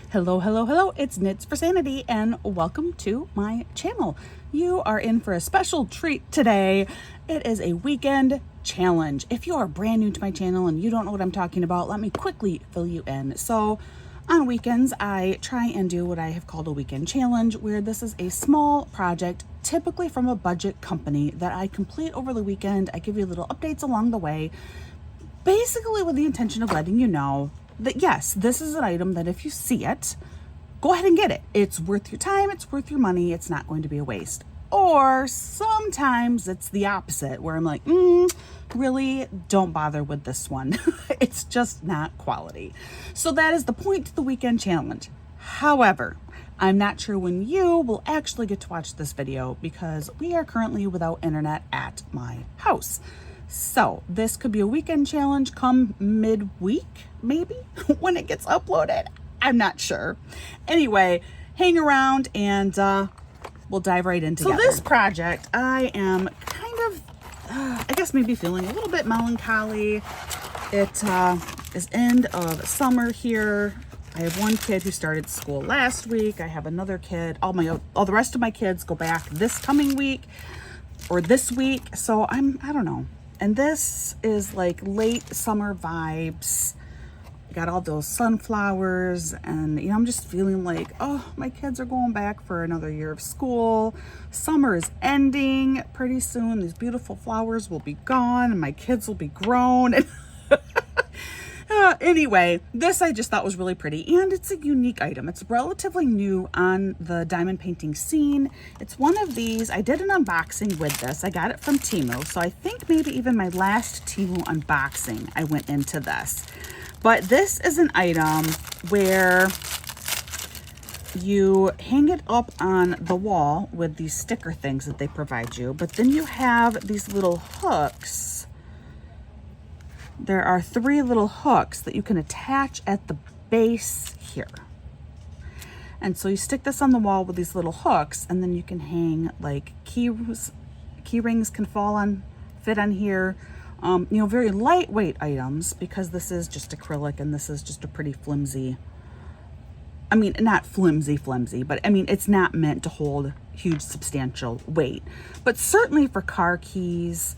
Hello, hello, hello, it's Knits for Sanity and welcome to my channel. You are in for a special treat today. It is a weekend challenge. If you are brand new to my channel and you don't know what I'm talking about, let me quickly fill you in. So on weekends, I try and do what I have called a weekend challenge, where this is a small project, typically from a budget company, that I complete over the weekend. I give you little updates along the way, basically with the intention of letting you know that yes, this is an item that if you see it, go ahead and get it. It's worth your time, it's worth your money, it's not going to be a waste. Or sometimes it's the opposite, where I'm like, really, don't bother with this one. It's just not quality. So that is the point to the weekend challenge. However, I'm not sure when you will actually get to watch this video because we are currently without internet at my house. So this could be a weekend challenge come midweek, maybe, when it gets uploaded. I'm not sure. Anyway, hang around and we'll dive right in together. So this project, I am kind of, I guess maybe feeling a little bit melancholy. It is end of summer here. I have one kid who started school last week. I have another kid. All the rest of my kids go back this coming week or this week. So I don't know. And this is like late summer vibes. Got all those sunflowers and I'm just feeling like, oh, my kids are going back for another year of school. Summer is ending pretty soon. These beautiful flowers will be gone and my kids will be grown. Anyway, this I just thought was really pretty, and it's a unique item. It's relatively new on the diamond painting scene. It's one of these. I did an unboxing with this. I got it from TEMU, so I think maybe even my last TEMU unboxing I went into this. But this is an item where you hang it up on the wall with these sticker things that they provide you, but then you have these little hooks. There are 3 little hooks that you can attach at the base here. And so you stick this on the wall with these little hooks, and then you can hang like key rings can fit on here. Very lightweight items, because this is just acrylic and this is just a pretty flimsy, not flimsy, but it's not meant to hold huge substantial weight, but certainly for car keys.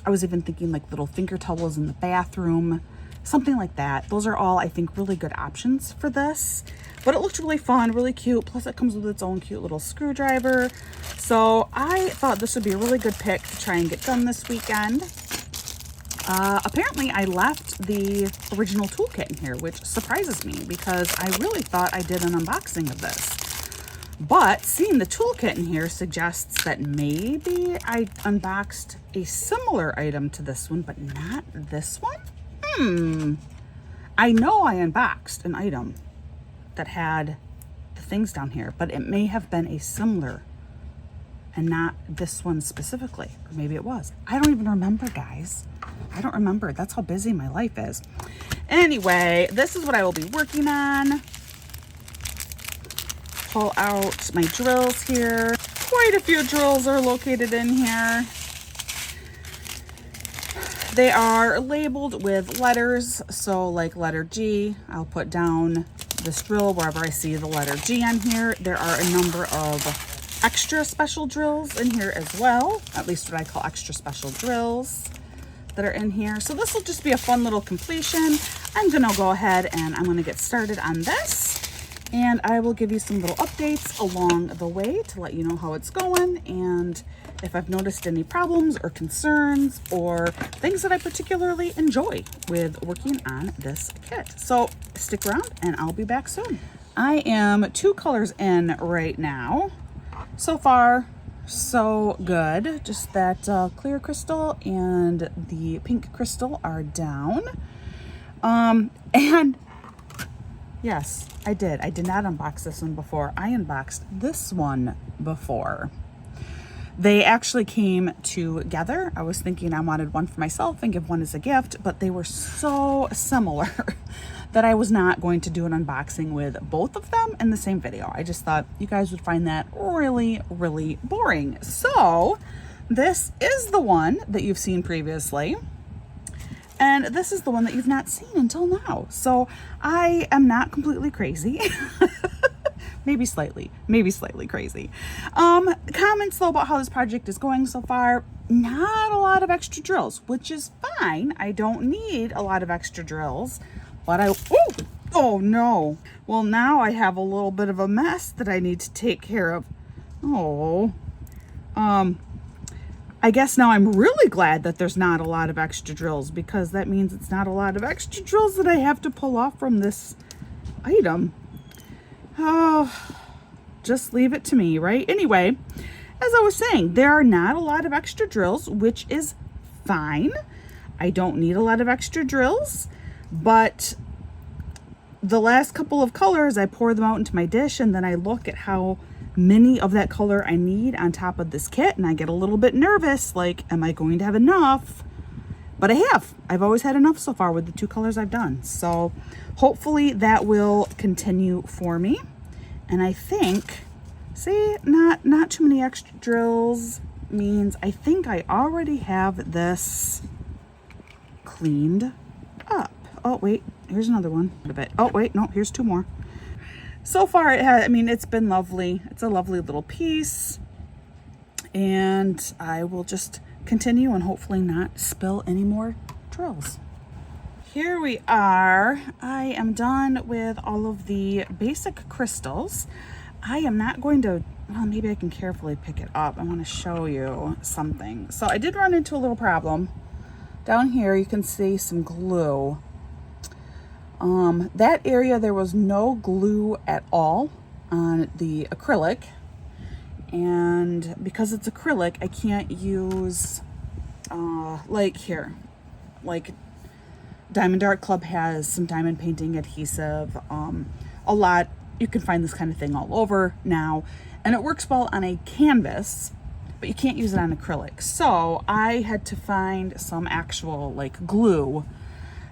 I was even thinking like little finger towels in the bathroom, something like that. Those are all, I think, really good options for this. But it looked really fun, really cute. Plus it comes with its own cute little screwdriver. So I thought this would be a really good pick to try and get done this weekend. Apparently I left the original toolkit in here, which surprises me because I really thought I did an unboxing of this. But seeing the toolkit in here suggests that maybe I unboxed a similar item to this one, but not this one? I know I unboxed an item that had the things down here, but it may have been a similar and not this one specifically. Or maybe it was. I don't even remember, guys. I don't remember. That's how busy my life is. Anyway, this is what I will be working on. Pull out my drills here. Quite a few drills are located in here. They are labeled with letters. So like letter G, I'll put down this drill wherever I see the letter G on here. There are a number of extra special drills in here as well. At least what I call extra special drills that are in here. So this will just be a fun little completion. I'm gonna go ahead and I'm gonna get started on this. And I will give you some little updates along the way to let you know how it's going and if I've noticed any problems or concerns or things that I particularly enjoy with working on this kit. So stick around and I'll be back soon. I am 2 colors in right now. So far, so good. Just that clear crystal and the pink crystal are down. And yes, I did. I did not unbox this one before. I unboxed this one before. They actually came together. I was thinking I wanted one for myself and give one as a gift, but they were so similar that I was not going to do an unboxing with both of them in the same video. I just thought you guys would find that really, really boring. So this is the one that you've seen previously. And this is the one that you've not seen until now. So I am not completely crazy. maybe slightly crazy. Comments though about how this project is going so far. Not a lot of extra drills, which is fine. I don't need a lot of extra drills, but oh no. Well, now I have a little bit of a mess that I need to take care of. Oh, I guess now I'm really glad that there's not a lot of extra drills, because that means it's not a lot of extra drills that I have to pull off from this item. Oh, just leave it to me, right? Anyway, as I was saying, there are not a lot of extra drills, which is fine. I don't need a lot of extra drills, but the last couple of colors, I pour them out into my dish, and then I look at how many of that color I need on top of this kit, and I get a little bit nervous, like, am I going to have enough? But I have. I've always had enough so far with the 2 colors I've done. So hopefully that will continue for me. And I think, see, not too many extra drills means I think I already have this cleaned up. Oh, wait, here's another one. A bit. Oh, wait, no, here's 2 more. So far, it's been lovely. It's a lovely little piece. And I will just continue and hopefully not spill any more drills. Here we are. I am done with all of the basic crystals. I am not going to, well, maybe I can carefully pick it up. I want to show you something. So I did run into a little problem. Down here, you can see some glue. That area, there was no glue at all on the acrylic. And because it's acrylic, I can't use, like here, like Diamondart Club has some diamond painting adhesive, a lot. You can find this kind of thing all over now, and it works well on a canvas, but you can't use it on acrylic. So I had to find some actual like glue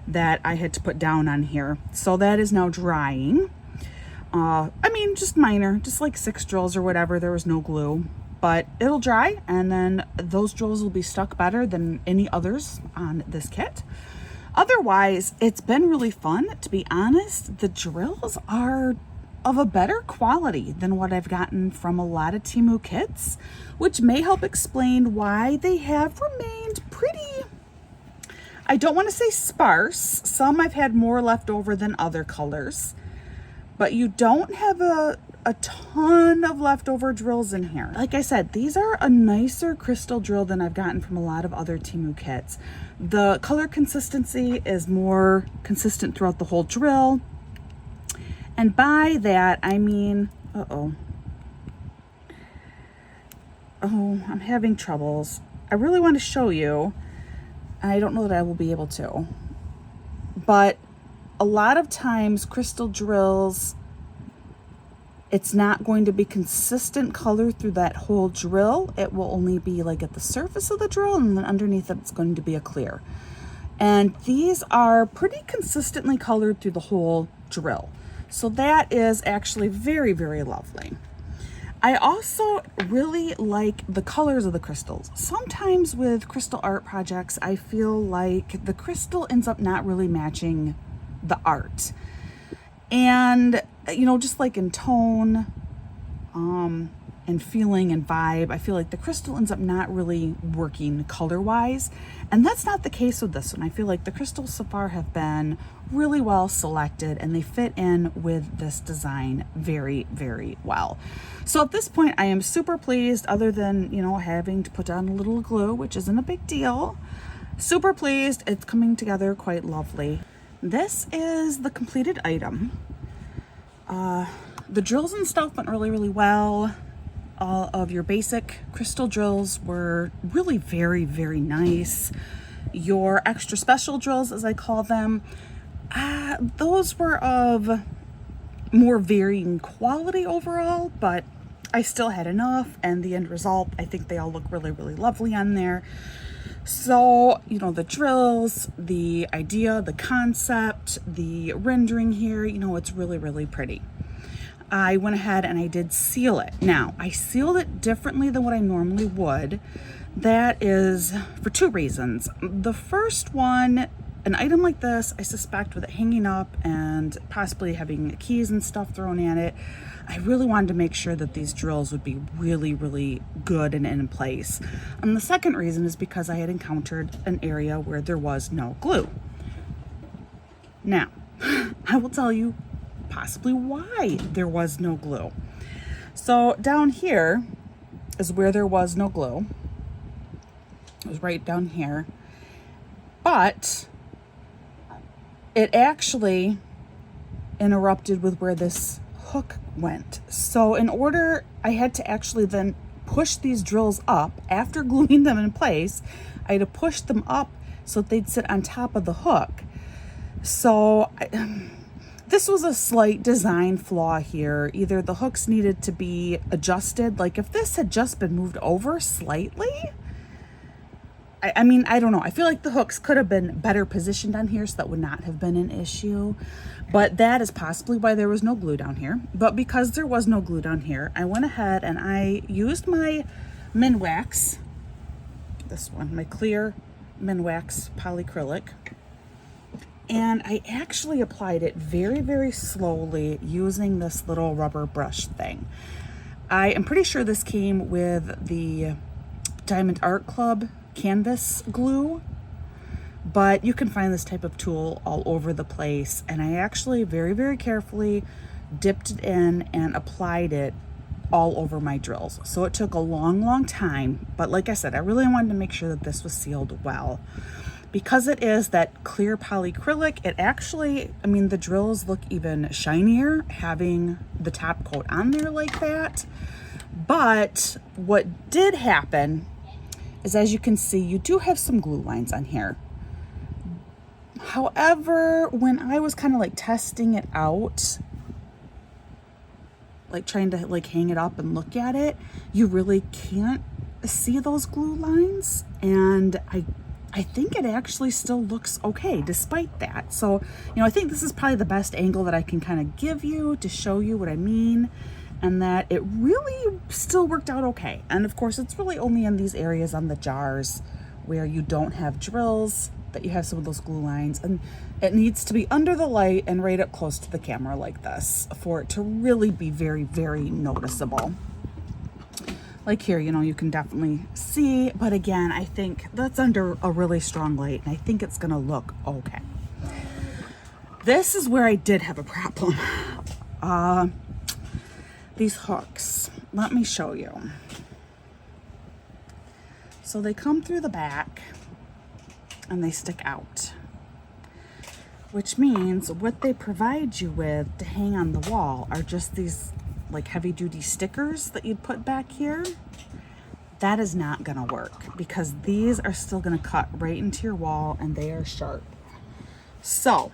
that I had to put down on here. So that is now drying. I mean, just minor, just like 6 drills or whatever. There was no glue, but it'll dry, and then those drills will be stuck better than any others on this kit. Otherwise, it's been really fun. To be honest, the drills are of a better quality than what I've gotten from a lot of TEMU kits, which may help explain why they have remained pretty, I don't want to say sparse. Some I've had more left over than other colors, but you don't have a ton of leftover drills in here. Like I said, these are a nicer crystal drill than I've gotten from a lot of other TEMU kits. The color consistency is more consistent throughout the whole drill. And by that, I mean, oh, I'm having troubles. I really want to show you. I don't know that I will be able to. But a lot of times crystal drills, it's not going to be consistent color through that whole drill. It will only be like at the surface of the drill, and then underneath it, it's going to be a clear. And these are pretty consistently colored through the whole drill. So that is actually very, very lovely. I also really like the colors of the crystals. Sometimes with crystal art projects, I feel like the crystal ends up not really matching the art. And, you know, just like in tone, and feeling and vibe, I feel like the crystal ends up not really working color-wise. And that's not the case with this one. I feel like the crystals so far have been really well selected, and they fit in with this design very, very well. So at this point, I am super pleased, other than, you know, having to put on a little glue, which isn't a big deal. Super pleased. It's coming together quite lovely. This is the completed item. The drills and stuff went really, really well. All of your basic crystal drills were really very, very nice. Your extra special drills, as I call them, those were of more varying quality overall, but I still had enough, and the end result, I think they all look really, really lovely on there. So, you know, the drills, the idea, the concept, the rendering here, you know, it's really, really pretty. I went ahead and I did seal it. Now, I sealed it differently than what I normally would. That is for 2 reasons. The first one, an item like this, I suspect with it hanging up and possibly having keys and stuff thrown at it, I really wanted to make sure that these drills would be really, really good and in place. And the second reason is because I had encountered an area where there was no glue. Now, I will tell you possibly why there was no glue. So down here is where there was no glue. It was right down here. But it actually interrupted with where this hook went. So in order, I had to actually then push these drills up after gluing them in place. I had to push them up so that they'd sit on top of the hook. So this was a slight design flaw here. Either the hooks needed to be adjusted, like if this had just been moved over slightly, I mean, I don't know. I feel like the hooks could have been better positioned on here, so that would not have been an issue. But that is possibly why there was no glue down here. But because there was no glue down here, I went ahead and I used my Minwax, this one, my clear Minwax polyacrylic. And I actually applied it very, very slowly using this little rubber brush thing. I am pretty sure this came with the Diamondart Club canvas glue, but you can find this type of tool all over the place. And I actually very, very carefully dipped it in and applied it all over my drills. So it took a long, long time, but like I said, I really wanted to make sure that this was sealed well. Because it is that clear polyacrylic, it actually, I mean, the drills look even shinier having the top coat on there like that. But what did happen is, as you can see, you do have some glue lines on here. However, when I was kind of like testing it out, like trying to like hang it up and look at it, you really can't see those glue lines. And I think it actually still looks okay despite that. So, you know, I think this is probably the best angle that I can kind of give you to show you what I mean, and that it really still worked out okay. And of course, it's really only in these areas on the jars where you don't have drills that you have some of those glue lines, and it needs to be under the light and right up close to the camera like this for it to really be very, very noticeable. Like here, you know, you can definitely see, but again, I think that's under a really strong light, and I think it's gonna look okay. This is where I did have a problem. These hooks, let me show you. So they come through the back and they stick out, which means what they provide you with to hang on the wall are just these like heavy duty stickers that you'd put back here. That is not gonna work because these are still gonna cut right into your wall and they are sharp. So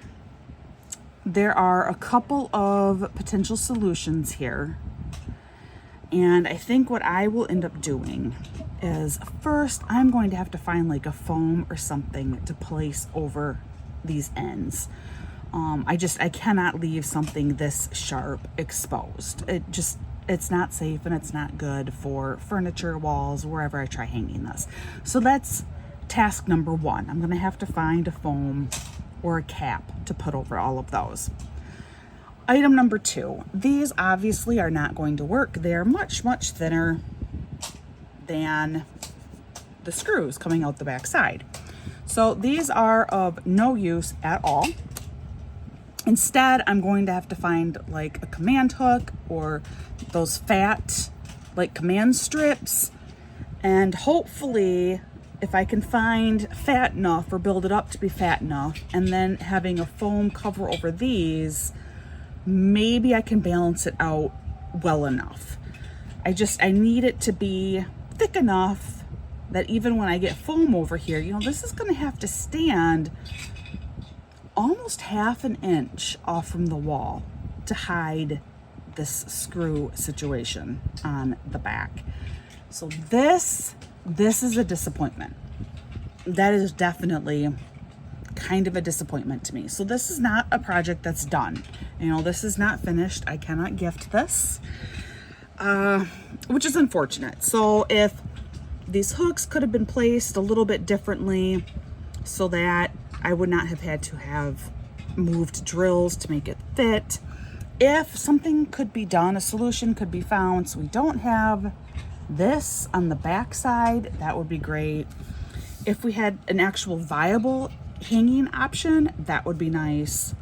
there are a couple of potential solutions here. And I think what I will end up doing is, first, I'm going to have to find like a foam or something to place over these ends. I cannot leave something this sharp exposed. It's not safe and it's not good for furniture, walls, wherever I try hanging this. So that's task number one. I'm gonna have to find a foam or a cap to put over all of those. Item number two, these obviously are not going to work. They're much, much thinner than the screws coming out the back side. So these are of no use at all. Instead, I'm going to have to find like a command hook or those fat like command strips. And hopefully, if I can find fat enough or build it up to be fat enough, and then having a foam cover over these, maybe I can balance it out well enough. I need it to be thick enough that even when I get foam over here, you know, this is gonna have to stand almost half an inch off from the wall to hide this screw situation on the back. So this is a disappointment. That is definitely kind of a disappointment to me. So this is not a project that's done. You know, this is not finished. I cannot gift this, which is unfortunate. So if these hooks could have been placed a little bit differently so that I would not have had to have moved drills to make it fit. If something could be done, a solution could be found so we don't have this on the back side, that would be great. If we had an actual viable hanging option, that would be nice.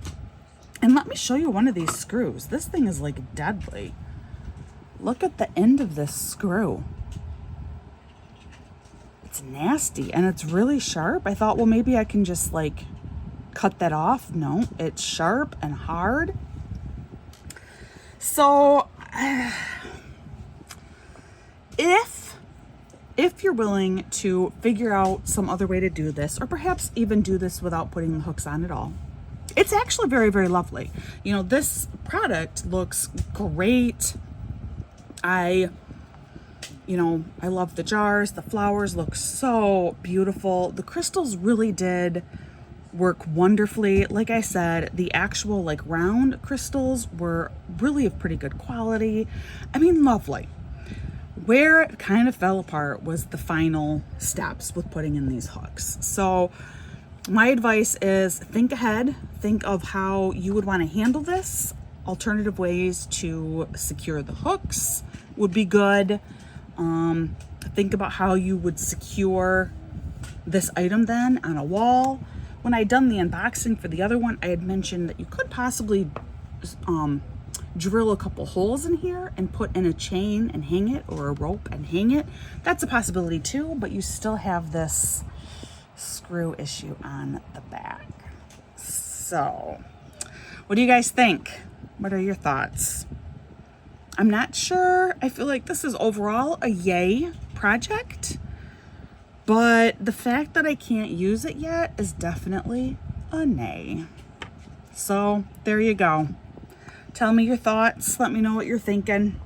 And let me show you one of these screws. This thing is like deadly. Look at the end of this screw. It's nasty and it's really sharp. I thought, well, maybe I can just like cut that off. No, it's sharp and hard. So if you're willing to figure out some other way to do this, or perhaps even do this without putting the hooks on at all, it's actually very, very lovely. You know, this product looks great. I love the jars. The flowers look so beautiful. The crystals really did work wonderfully. Like I said, the actual like round crystals were really of pretty good quality. I mean, lovely. Where it kind of fell apart was the final steps with putting in these hooks. So my advice is think ahead, think of how you would want to handle this. Alternative ways to secure the hooks would be good. Think about how you would secure this item then on a wall. When I had done the unboxing for the other one, I had mentioned that you could possibly drill a couple holes in here and put in a chain and hang it, or a rope and hang it. That's a possibility too, but you still have this screw issue on the back. So what do you guys think? What are your thoughts? I'm not sure. I feel like this is overall a yay project, but the fact that I can't use it yet is definitely a nay. So there you go. Tell me your thoughts. Let me know what you're thinking.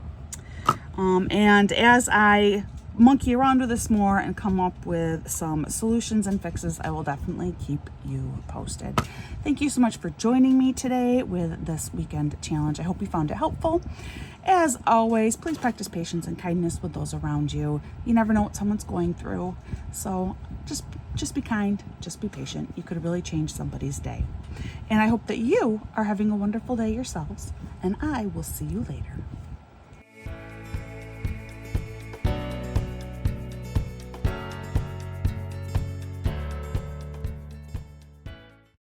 And as I monkey around with this more and come up with some solutions and fixes, I will definitely keep you posted. Thank you so much for joining me today with this weekend challenge. I hope you found it helpful. As always, please practice patience and kindness with those around you. You never know what someone's going through. So just be kind, just be patient. You could really change somebody's day. And I hope that you are having a wonderful day yourselves, and I will see you later.